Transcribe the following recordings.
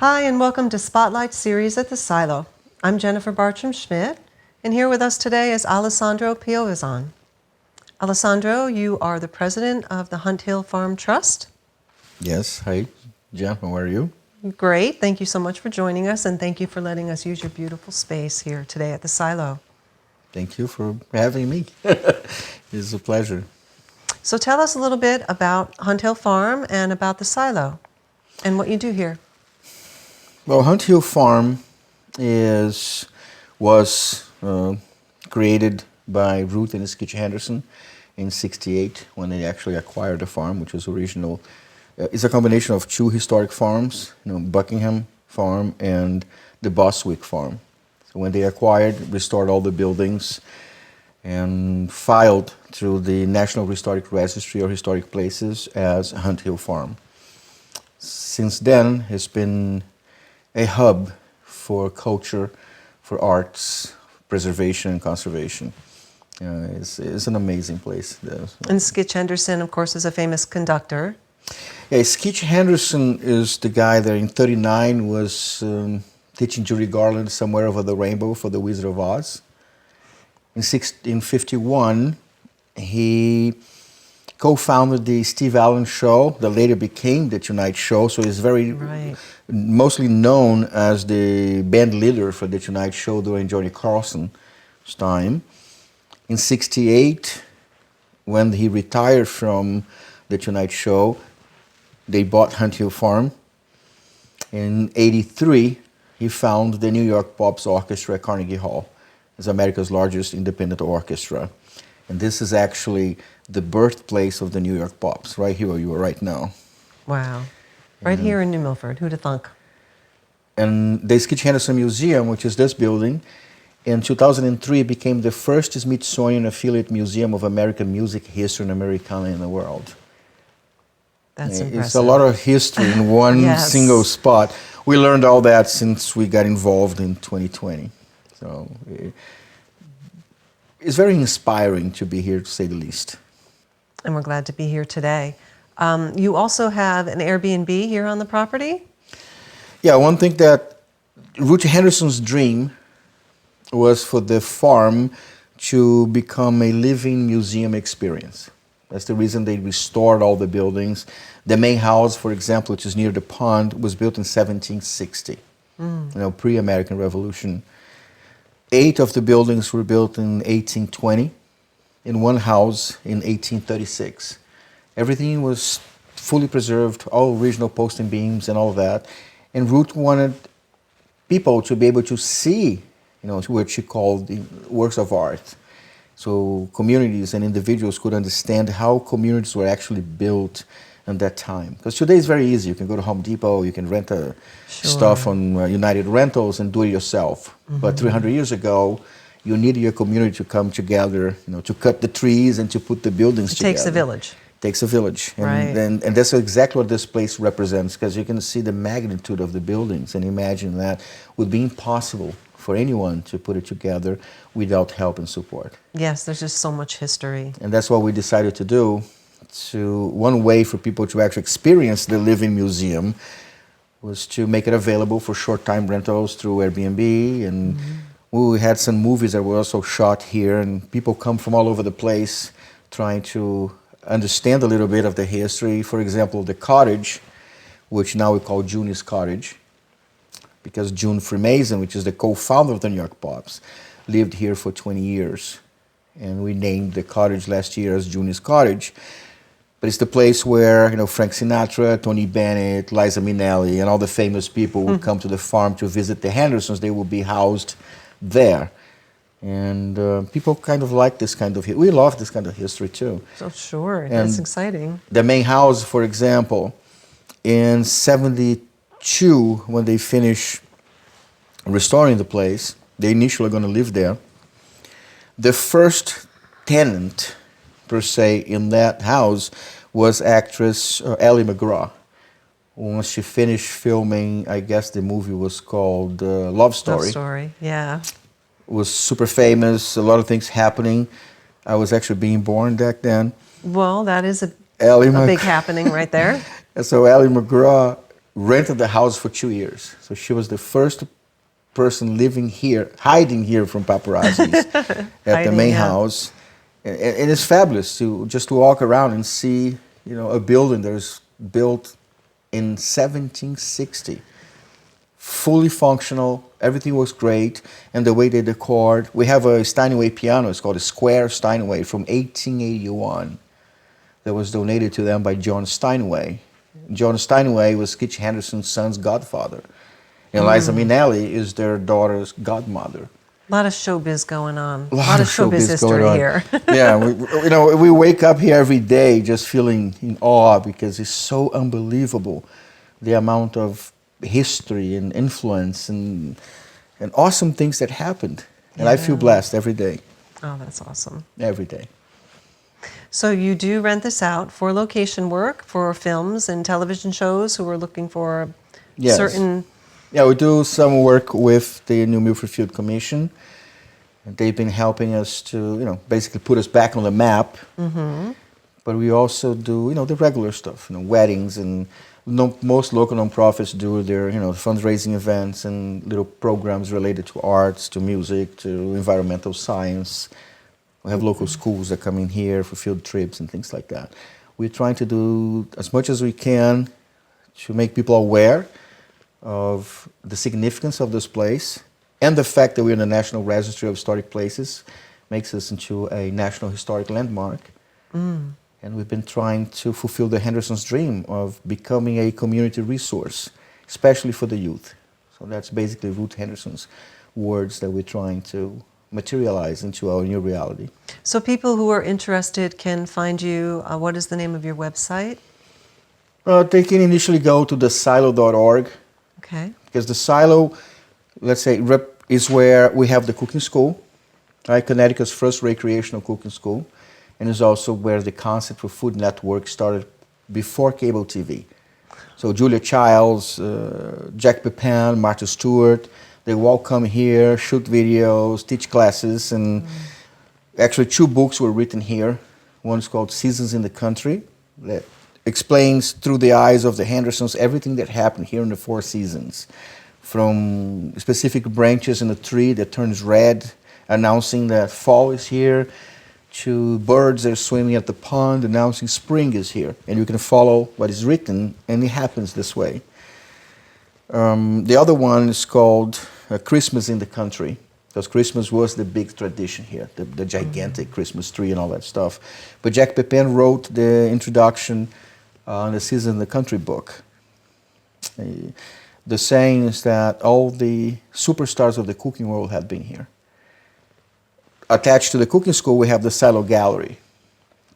Hi, and welcome to Spotlight Series at the Silo. I'm Jennifer Bartram-Schmitt, and here with us today is Alessandro Piovezahn. Alessandro, you are the president of the Hunt Hill Farm Trust. Yes, hi, Jen, how are you? Great, thank you so much for joining us, and thank you for letting us use your beautiful space here today at the Silo. Thank you for having me. It's a pleasure. So tell us a little bit about Hunt Hill Farm and about the Silo, and what you do here. Well, Hunt Hill Farm was created by Ruth and Skitch Henderson in '68 when they actually acquired the farm, which was original. It's a combination of two historic farms, Buckingham Farm and the Boswick Farm. So when they acquired, restored all the buildings, and filed through the National Historic Registry or Historic Places as Hunt Hill Farm. Since then, it's been a hub for culture, for arts, preservation and conservation. It's an amazing place. And Skitch Henderson, of course, is a famous conductor. Yeah, Skitch Henderson is the guy that in '39 was teaching Judy Garland Somewhere Over the Rainbow for The Wizard of Oz. In '51, he co-founded the Steve Allen Show that later became the Tonight Show, so he's mostly known as the band leader for the Tonight Show during Johnny Carlson's time. In '68, when he retired from the Tonight Show, they bought Hunt Hill Farm. In '83, he founded the New York Pops Orchestra at Carnegie Hall. It's America's largest independent orchestra. And this is actually the birthplace of the New York Pops, right here where you are right now. Wow. Right here in New Milford. Who'd have thunk? And the Skitch Henderson Museum, which is this building, in 2003 became the first Smithsonian affiliate museum of American music, history, and Americana in the world. That's impressive. It's a lot of history in one single spot. We learned all that since we got involved in 2020. So it's very inspiring to be here, to say the least. And we're glad to be here today. You also have an Airbnb here on the property? Yeah, one thing that Ruth Henderson's dream was for the farm to become a living museum experience. That's the reason they restored all the buildings. The main house, for example, which is near the pond, was built in 1760, pre-American Revolution. 8 of the buildings were built in 1820, and one house in 1836. Everything was fully preserved, all original posting beams and all of that. And Ruth wanted people to be able to see, what she called the works of art. So communities and individuals could understand how communities were actually built at that time. Because today it's very easy. You can go to Home Depot, you can rent stuff on United Rentals and do it yourself. But 300 years ago, you needed your community to come together, to cut the trees and to put the buildings together. It takes a village. It takes a village. And that's exactly what this place represents, because you can see the magnitude of the buildings and imagine that would be impossible for anyone to put it together without help and support. Yes, there's just so much history. And that's what we decided to do. One way for people to actually experience the living museum was to make it available for short-time rentals through Airbnb. And we had some movies that were also shot here, and people come from all over the place trying to understand a little bit of the history. For example, the cottage, which now we call Junie's Cottage, because June Freemason, which is the co-founder of the New York Pops, lived here for 20 years. And we named the cottage last year as Junie's Cottage. But it's the place where, Frank Sinatra, Tony Bennett, Liza Minnelli, and all the famous people would come to the farm to visit the Hendersons. They would be housed there. And people kind of like this kind of history. We love this kind of history, too. So sure, that's exciting. The main house, for example, in '72, when they finished restoring the place, they initially were going to live there. The first tenant, per se, in that house was actress Ally McGraw. Once she finished filming, I guess the movie was called Love Story. Love Story, yeah. It was super famous, a lot of things happening. I was actually being born back then. Well, that is a big happening right there. And so Ally McGraw rented the house for 2 years. So she was the first person living here, hiding here from paparazzis at the main house. And it's fabulous to just walk around and see, a building that was built in 1760. Fully functional, everything was great, and the way they decored. We have a Steinway piano, it's called a Square Steinway from 1881 that was donated to them by John Steinway. John Steinway was Kitch Henderson's son's godfather. And Liza Minnelli is their daughter's godmother. A lot of showbiz going on. A lot of showbiz history here. Yeah, we wake up here every day just feeling in awe because it's so unbelievable, the amount of history and influence and awesome things that happened. And I feel blessed every day. Oh, that's awesome. Every day. So you do rent this out for location work, for films and television shows who are looking for certain... Yeah, we do some work with the New Milford Field Commission. They've been helping us to, basically put us back on the map. Mm-hmm. But we also do, the regular stuff, weddings, and most local nonprofits do their, fundraising events and little programs related to arts, to music, to environmental science. We have local schools that come in here for field trips and things like that. We're trying to do as much as we can to make people aware of the significance of this place, and the fact that we're in the National Registry of Historic Places makes us into a National Historic Landmark. Mm. And we've been trying to fulfill the Henderson's dream of becoming a community resource, especially for the youth. So that's basically Ruth Henderson's words that we're trying to materialize into our new reality. So people who are interested can find you. What is the name of your website? They can initially go to thesilo.org. Okay. Because the silo, let's say, is where we have the cooking school, right? Connecticut's first recreational cooking school, and is also where the concept for Food Network started before cable TV. So Julia Childs, Jack Pepin, Martha Stewart, they all come here, shoot videos, teach classes, and actually 2 books were written here. One is called Seasons in the Country, that explains through the eyes of the Hendersons everything that happened here in the 4 seasons, from specific branches in a tree that turns red, announcing that fall is here, to birds that are swimming at the pond, announcing spring is here. And you can follow what is written, and it happens this way. The other one is called Christmas in the Country, because Christmas was the big tradition here, the gigantic Christmas tree and all that stuff. But Jack Pepin wrote the introduction on the Season in the Country book. The saying is that all the superstars of the cooking world have been here. Attached to the cooking school, we have the Silo Gallery,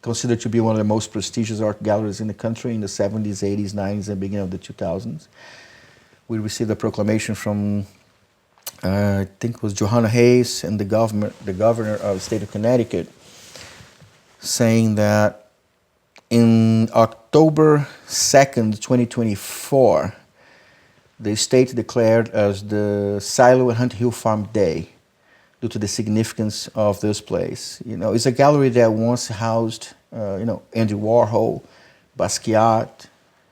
considered to be one of the most prestigious art galleries in the country in the 70s, 80s, 90s, and beginning of the 2000s. We received a proclamation from, I think it was Johanna Hayes and the governor of the state of Connecticut, saying that in October 2nd, 2024, the state declared as the Silo and Hunt Hill Farm Day due to the significance of this place. It's a gallery that once housed, Andy Warhol, Basquiat,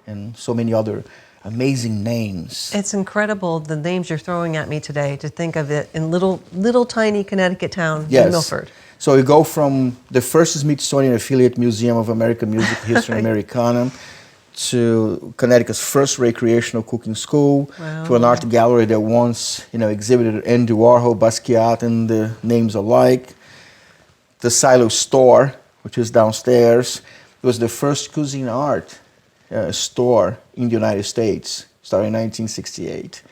and so many other amazing names. It's incredible, the names you're throwing at me today, to think of it in little tiny Connecticut town in Milford. So you go from the first Smithsonian Affiliate Museum of American Music History Americana to Connecticut's first recreational cooking school, to an art gallery that once exhibited Andy Warhol, Basquiat, and the names alike. The Silo store, which is downstairs, it was the first cuisine art store in the United States, started in 1968.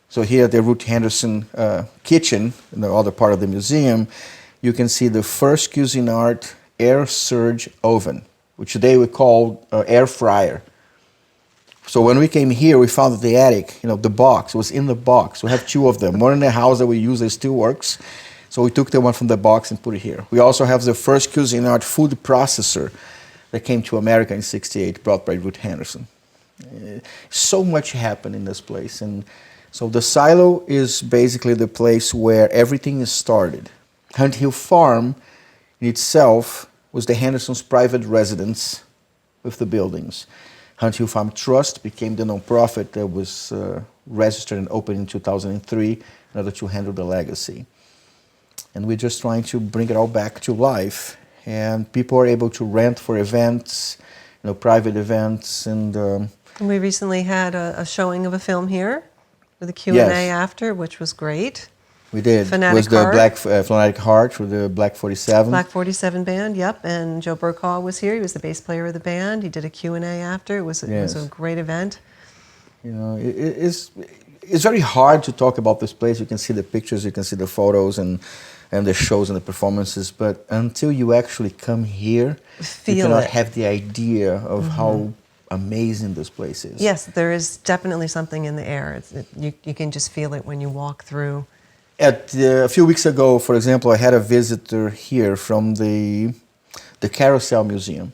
So here at the Ruth Henderson kitchen, in the other part of the museum, you can see the first cuisine art air surge oven, which today we call air fryer. So when we came here, we found that the attic, the box, was in the box. We have 2 of them. One in the house that we use that still works. So we took the one from the box and put it here. We also have the first cuisine art food processor that came to America in '68, brought by Ruth Henderson. So much happened in this place. And so the Silo is basically the place where everything is started. Hunt Hill Farm in itself was the Hendersons' private residence with the buildings. Hunt Hill Farm Trust became the nonprofit that was registered and opened in 2003 in order to handle the legacy. And we're just trying to bring it all back to life. And people are able to rent for events, private events. And we recently had a showing of a film here with a Q&A Yes. after, which was great. we did. Fanatic It was the Heart. Black Fanatic Heart for the Black 47. Black 47 band, yep. And Joe Burkall was here. He was the bass player of the band. He did a Q&A after. It was Yes. a great event. It's very hard to talk about this place. You can see the pictures, you can see the photos and the shows and the performances, but until you actually come here, you Feel cannot it. have the idea of how amazing this place is. Yes, there is definitely something in the air. You can just feel it when you walk through. A few weeks ago, for example, I had a visitor here from the Carousel Museum,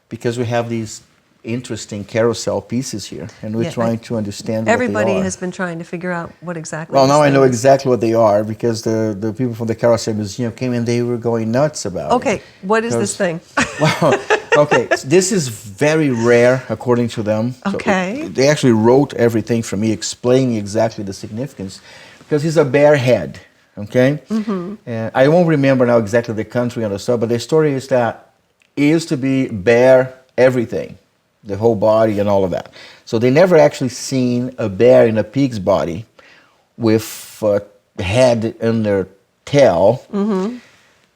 because we have these interesting carousel pieces here, and we're Yeah, trying to understand what Everybody they are. has been trying to figure out what exactly. Well, now I this know thing is. exactly what they are, because the people from the Carousel Museum came and they were going nuts about it. Okay, what is this thing? Well, okay, so this is very rare according to them. So Okay. they actually wrote everything for me, explaining exactly the significance, because it's a bear head, okay? Mm-hmm. And I won't remember now exactly the country and the stuff, but the story is that it used to be bear everything, the whole body and all of that. So they never actually seen a bear in a pig's body with a head and their tail. Mm-hmm.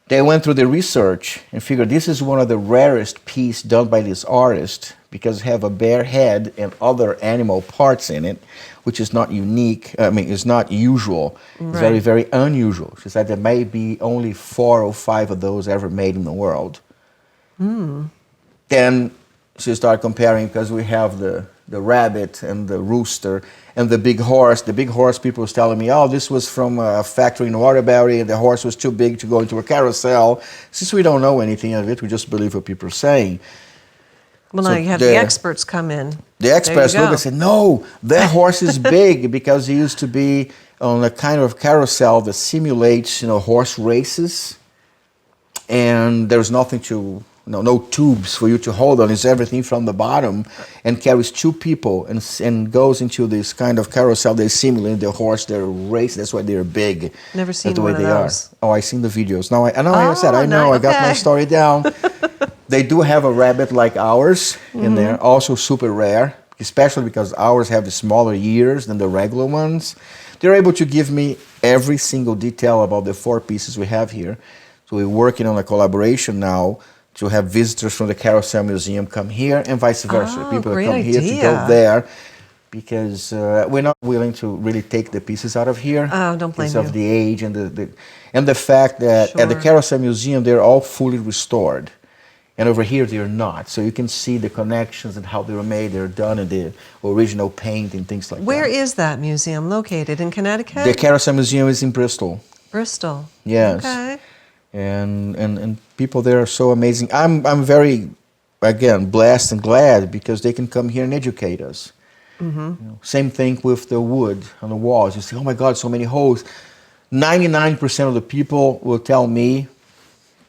They went through the research and figured this is one of the rarest pieces done by this artist, because it have a bear head and other animal parts in it, which is not unique. I mean, it's not usual. It's Right. very, very unusual. She said there may be only 4 or 5 of those ever made in the world. Then she started comparing, because we have the rabbit and the rooster and the big horse. The big horse, people was telling me, oh, this was from a factory in Waterbury, and the horse was too big to go into a carousel. Since we don't know anything of it, we just believe what people are saying. Well, So now you have the experts come in. The experts There you look go. and say, no, that horse is big, because he used to be on a kind of carousel that simulates, horse races. And there's nothing to, no tubes for you to hold on. It's everything from the bottom, and carries 2 people and goes into this kind of carousel. They simulate the horse, they're racing. That's why they're big. Never seen That's the way one of they those. are. Oh, I seen the videos. Now I said, I know, no, I got my okay. story down. They do have a rabbit like ours in there, also super rare, especially because ours have the smaller ears than the regular ones. They're able to give me every single detail about the 4 pieces we have here. So we're working on a collaboration now to have visitors from the Carousel Museum come here, and vice versa. Oh, People that great come here to idea. go there, because we're not willing to really take the pieces out of here. Oh, don't blame because of you. the age and the fact that at the Sure. Carousel Museum they're all fully restored. And over here, they're not. So you can see the connections and how they were made. They're done in the original paint and things like Where that. is that museum located? In Connecticut? The Carousel Museum is in Bristol. Bristol. Yes. Okay. And people there are so amazing. I'm very, again, blessed and glad, because they can come here and educate us. Same thing with the wood on the walls. You say, oh my God, so many holes. 99% of the people will tell me,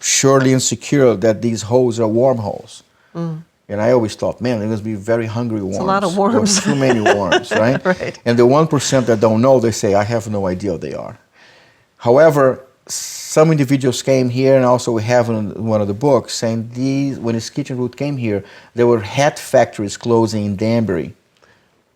surely and secure, that these holes are wormholes. And I always thought, man, there must be very hungry worms. a lot of worms. Or too many worms, right? Right. And the 1% that don't know, they say, I have no idea what they are. However, some individuals came here, and also we have in one of the books saying when the Kitchen Route came here, there were hat factories closing in Danbury.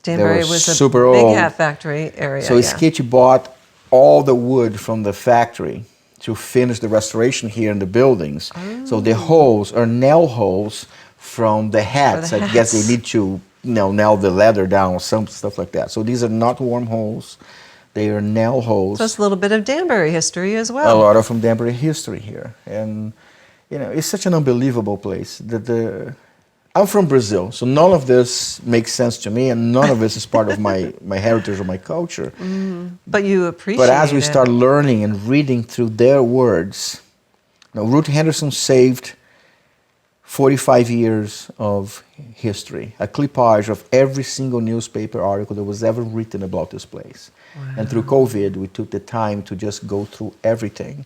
Danbury were was a super big old. hat factory area. So Skitch bought all the wood from the factory to finish the restoration here in the buildings. So the holes are nail holes from the hats. the I guess hats. they need to nail the leather down or some stuff like that. So these are not wormholes. They are nail holes. So it's a little bit of Danbury history as A well. lot of from Danbury history here. And, it's such an unbelievable place. I'm from Brazil, so none of this makes sense to me, and none of this is part of my heritage or my culture. But you appreciate But as we it. start learning and reading through their words, Ruth Henderson saved 45 years of history, a clippage of every single newspaper article that was ever written about this place. And through COVID, we took the time to just go through everything.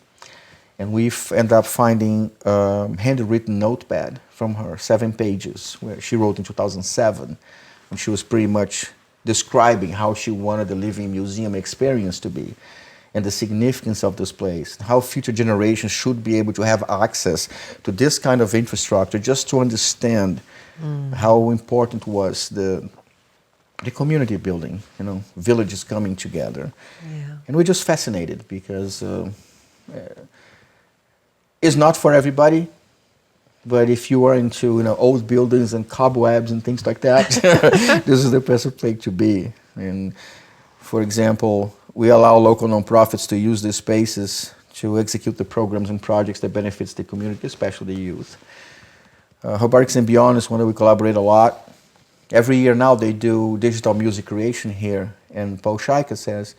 And we end up finding a handwritten notepad from her, 7 pages, where she wrote in 2007, when she was pretty much describing how she wanted the living museum experience to be, and the significance of this place, how future generations should be able to have access to this kind of infrastructure, just to understand how important was the community building, villages coming together. Yeah. And we're just fascinated because it's not for everybody, but if you are into old buildings and cobwebs and things like that, this is the best place to be. And for example, we allow local nonprofits to use these spaces to execute the programs and projects that benefits the community, especially the youth. Robotics and Beyond is one that we collaborate a lot. Every year now they do digital music creation here, and Paul Scheike says,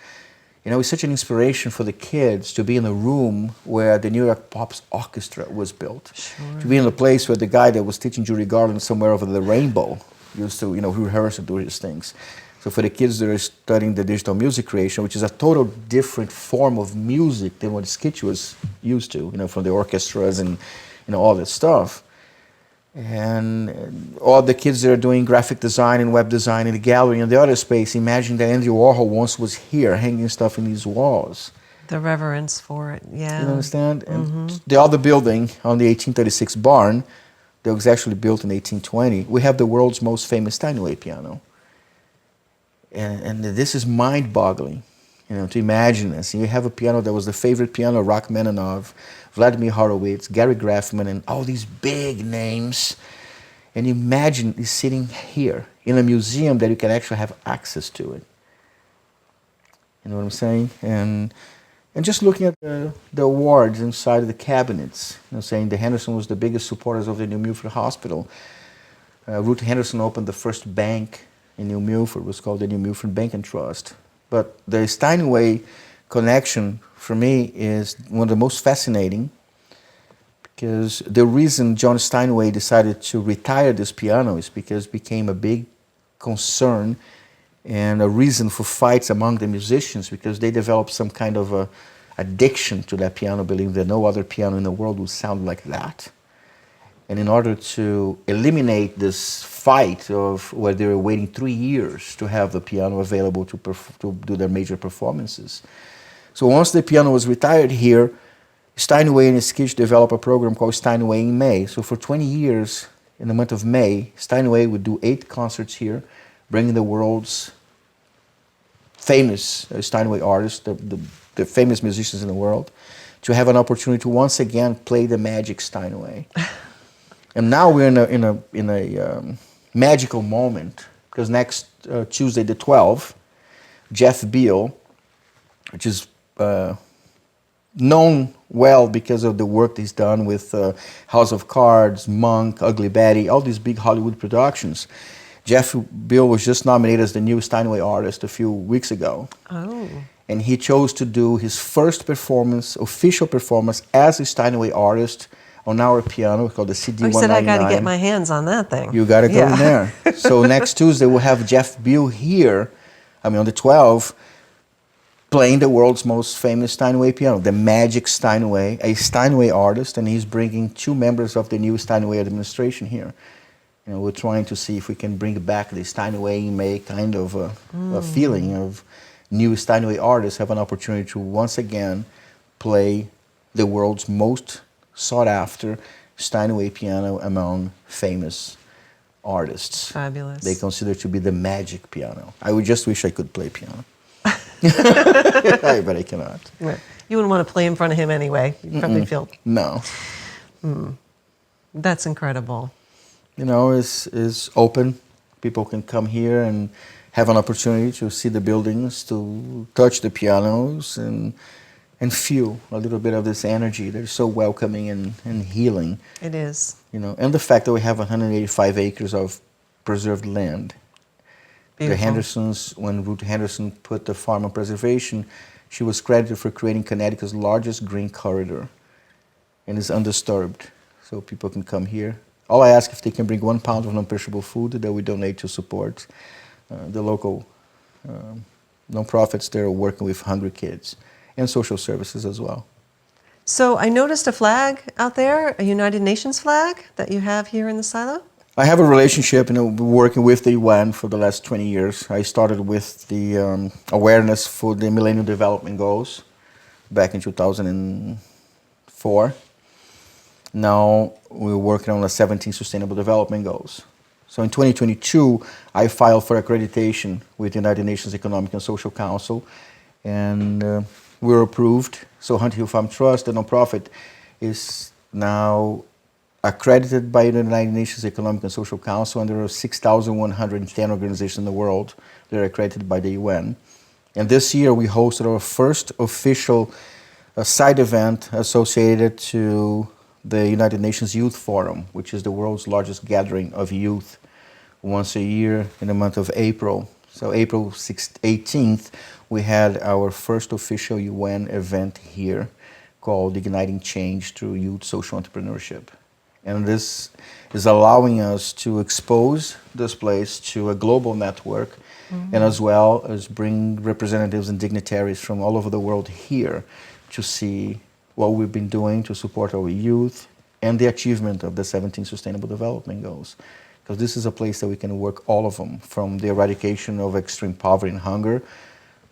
it's such an inspiration for the kids to be in a room where the New York Pops Orchestra was built. Sure. To be in a place where the guy that was teaching Judy Garland somewhere over the rainbow used to, rehearse and do his things. So for the kids that are studying the digital music creation, which is a total different form of music than what Skitch was used to, from the orchestras and, all that stuff. And all the kids that are doing graphic design and web design in the gallery and the other space, imagine that Andy Warhol once was here hanging stuff in these walls. The reverence for it, yeah. You understand? And the other building on the 1836 barn that was actually built in 1820, we have the world's most famous Steinway piano. And this is mind-boggling, to imagine this. You have a piano that was the favorite piano of Rachmaninoff, Vladimir Horowitz, Gary Graffman, and all these big names. And imagine it's sitting here in a museum that you can actually have access to it. You know what I'm saying? And just looking at the awards inside of the cabinets, saying the Henderson was the biggest supporters of the New Milford Hospital. Ruth Henderson opened the first bank in New Milford. It was called the New Milford Bank and Trust. But the Steinway connection for me is one of the most fascinating, because the reason John Steinway decided to retire this piano is because it became a big concern and a reason for fights among the musicians, because they developed some kind of a addiction to that piano, believing that no other piano in the world would sound like that. And in order to eliminate this fight of where they were waiting 3 years to have the piano available to do their major performances. So once the piano was retired here, Steinway and his kids developed a program called Steinway in May. So for 20 years, in the month of May, Steinway would do 8 concerts here, bringing the world's famous Steinway artists, the famous musicians in the world, to have an opportunity to once again play the magic Steinway. And now we're in a magical moment, because next Tuesday the 12th, Jeff Beal, which is known well because of the work he's done with House of Cards, Monk, Ugly Betty, all these big Hollywood productions. Jeff Beal was just nominated as the new Steinway artist a few weeks ago. Oh. And he chose to do his first performance, official performance, as a Steinway artist on our piano called the CD 199. You said I got to get my hands on that thing. You got to go in there. So next Tuesday we'll have Jeff Beal here, on the 12th, playing the world's most famous Steinway piano, the Magic Steinway, a Steinway artist, and he's bringing 2 members of the new Steinway administration here. We're trying to see if we can bring back the Steinway in May kind of a feeling of new Steinway artists have an opportunity to once again play the world's most sought-after Steinway piano among famous artists. Fabulous. They consider it to be the magic piano. I would just wish I could play piano. But I cannot. You wouldn't want to play in front of him anyway. You'd probably feel... No. That's incredible. It's open. People can come here and have an opportunity to see the buildings, to touch the pianos, and feel a little bit of this energy that is so welcoming and healing. It is. And the fact that we have 185 acres of preserved land. Beautiful. The Hendersons, when Ruth Henderson put the farm on preservation, she was credited for creating Connecticut's largest green corridor, and is undisturbed, so people can come here. All I ask if they can bring 1 pound of non-perishable food that we donate to support the local non-profits that are working with hungry kids, and social services as well. So I noticed a flag out there, a United Nations flag that you have here in the silo. I have a relationship, working with the UN for the last 20 years. I started with the awareness for the Millennium Development Goals back in 2004. Now we're working on the 17 Sustainable Development Goals. So in 2022, I filed for accreditation with the United Nations Economic and Social Council, and we were approved. So Hunt Hill Farm Trust, the nonprofit, is now accredited by the United Nations Economic and Social Council, and there are 6,110 organizations in the world that are accredited by the UN. And this year we hosted our first official side event associated to the United Nations Youth Forum, which is the world's largest gathering of youth once a year in the month of April. So April 18th, we had our first official UN event here called Igniting Change Through Youth Social Entrepreneurship. And this is allowing us to expose this place to a global network, and as well as bring representatives and dignitaries from all over the world here to see what we've been doing to support our youth and the achievement of the 17 Sustainable Development Goals. Because this is a place that we can work all of them, from the eradication of extreme poverty and hunger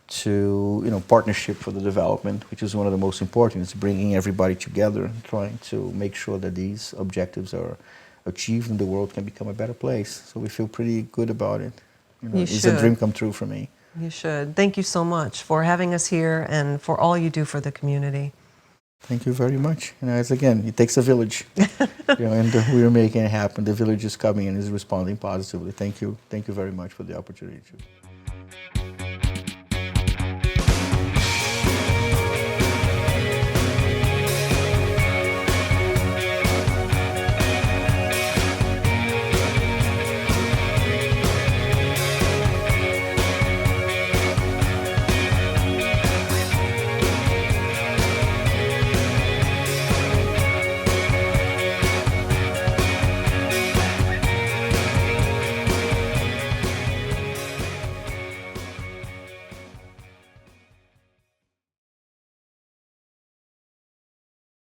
to partnership for the development, which is one of the most important. It's bringing everybody together, trying to make sure that these objectives are achieved and the world can become a better place. So we feel pretty good about it. It's a dream come true for me. You should. Thank you so much for having us here and for all you do for the community. Thank you very much. As again, it takes a village, and we are making it happen. The village is coming and is responding positively. Thank you very much for the opportunity.